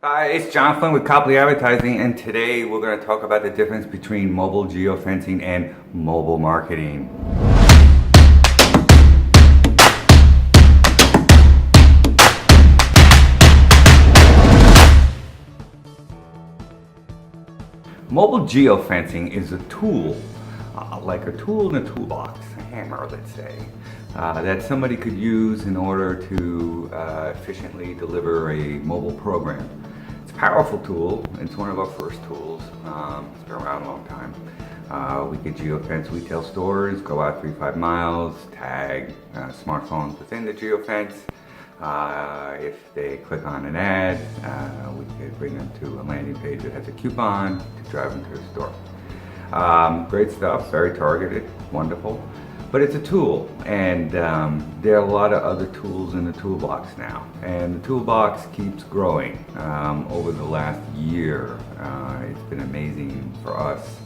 Hi, it's Jonathan with Copley Advertising, and today we're going to talk about the difference between mobile geofencing and mobile marketing. Mobile geofencing is a tool, like a tool in a toolbox, a hammer, let's say, that somebody could use in order to efficiently deliver a mobile program. It's a powerful tool. It's one of our first tools. It's been around a long time. We could geofence retail stores, go out 3-5 miles, tag smartphones within the geofence. If they click on an ad, we could bring them to a landing page that has a coupon to drive them to the store. Great stuff, very targeted, wonderful. But it's a tool, and there are a lot of other tools in the toolbox now. And the toolbox keeps growing. Over the last year, it's been amazing for us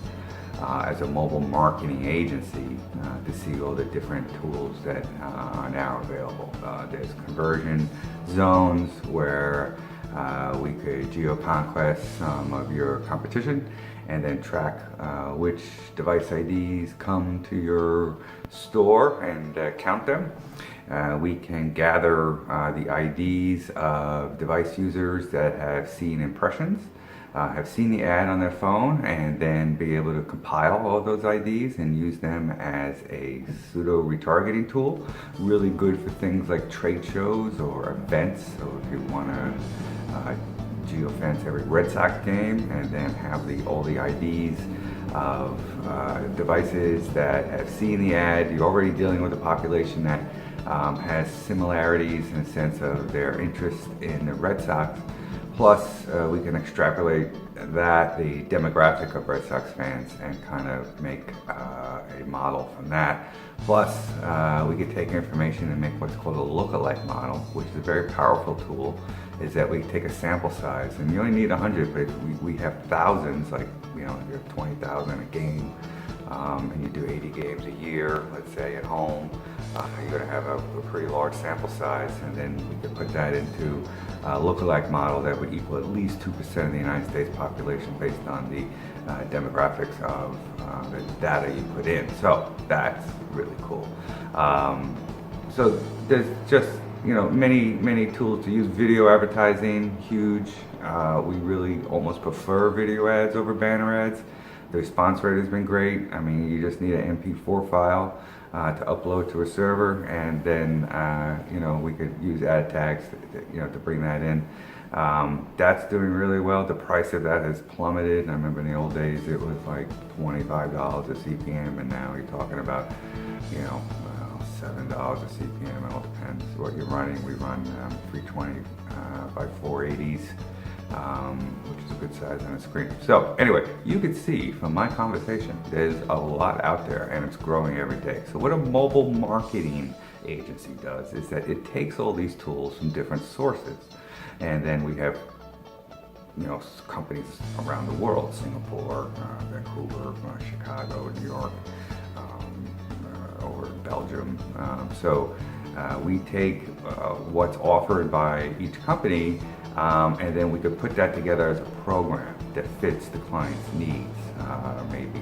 as a mobile marketing agency to see all the different tools that are now available. There's conversion zones where we could geo-conquest some of your competition and then track which device IDs come to your store and count them. We can gather the IDs of device users that have seen impressions, have seen the ad on their phone, and then be able to compile all those IDs and use them as a pseudo retargeting tool. Really good for things like trade shows or events. So if you want to geofence every Red Sox game and then have all the IDs of devices that have seen the ad, you're already dealing with a population that has similarities in the sense of their interest in the Red Sox. Plus, we can extrapolate that, the demographic of Red Sox fans, and kind of make a model from that. Plus, we could take information and make what's called a lookalike model, which is a very powerful tool. Is that we take a sample size, and you only need 100, but we have thousands, like, you know, if you have 20,000 a game, and you do 80 games a year, let's say, at home, you're going to have a pretty large sample size, and then we could put that into a lookalike model that would equal at least 2% of the United States population based on the demographics of the data you put in. So that's really cool. So there's just, you know, many tools to use. Video advertising, huge. We really almost prefer video ads over banner ads. The response rate has been great. I mean, you just need an MP4 file to upload to a server, and then you know, we could use ad tags to bring that in. That's doing really well. The price of that has plummeted. I remember in the old days it was like $25 a CPM, and now you're talking about, you know, $7 a CPM. It all depends what you're running. We run 320 by 480s. Which is a good size on a screen. So anyway, you can see from my conversation, there's a lot out there, and it's growing every day. So what a mobile marketing agency does is that it takes all these tools from different sources, and then we have, you know, companies around the world: Singapore, Vancouver, Chicago, New York, over Belgium. So we take what's offered by each company, and then we could put that together as a program that fits the client's needs. Maybe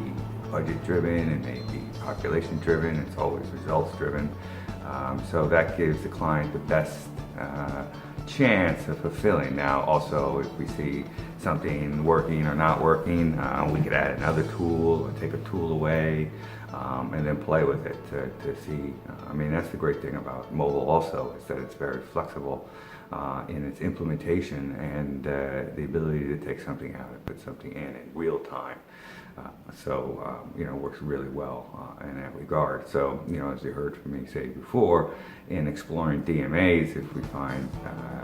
budget driven, it may be population driven, it's always results driven. So that gives the client the best chance of fulfilling. Now also, if we see something working or not working, we could add another tool or take a tool away, and then play with it to see. I mean, that's the great thing about mobile also, is that it's very flexible in its implementation, and the ability to take something out and put something in real time. You know, works really well in that regard. So, you know, as you heard from me say before, in exploring DMAs, if we find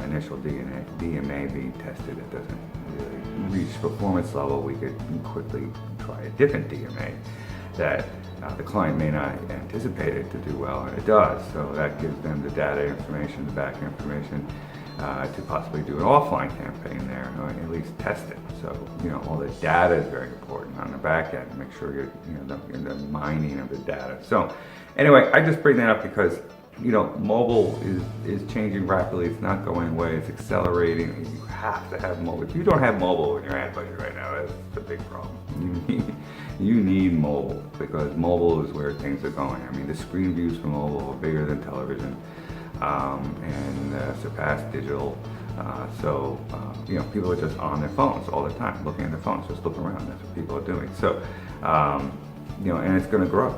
initial DMA being tested that doesn't really reach performance level, we could quickly try a different DMA that the client may not anticipate it to do well, and it does. So that gives them the data information, the back information, to possibly do an offline campaign there, or at least test it. So, you know, all the data is very important on the back end. Make sure you're, you know, the mining of the data. So anyway, I just bring that up because mobile is changing rapidly. It's not going away. It's accelerating. You have to have mobile. If you don't have mobile in your ad budget right now, that's the big problem. You need mobile, because mobile is where things are going. I mean, the screen views for mobile are bigger than television, and surpass digital. People are just on their phones all the time, looking at their phones. Just look around. That's what people are doing. So, and it's going to grow.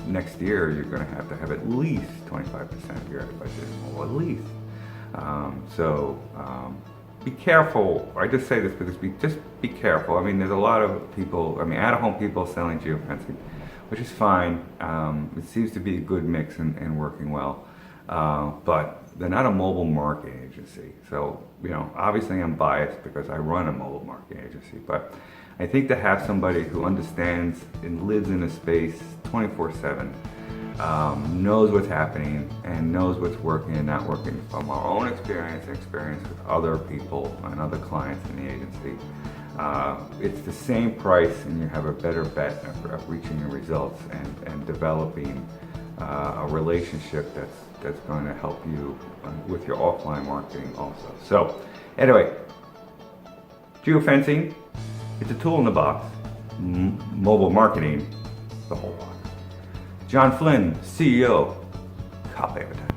Next year you're going to have at least 25% of your ad budget in mobile, at least. Be careful. I just say this because just be careful. I mean, there's a lot of people, out-of-home people selling geofencing, which is fine. It seems to be a good mix and working well. But they're not a mobile marketing agency. So, obviously I'm biased because I run a mobile marketing agency, but I think to have somebody who understands and lives in a space 24/7, knows what's happening and knows what's working and not working from our own experience and experience with other people and other clients in the agency. It's the same price, and you have a better bet of reaching your results and developing a relationship that's going to help you with your offline marketing also. So anyway, geofencing, it's a tool in the box. Mobile marketing, the whole box. John Flynn, CEO, Copley Advertising.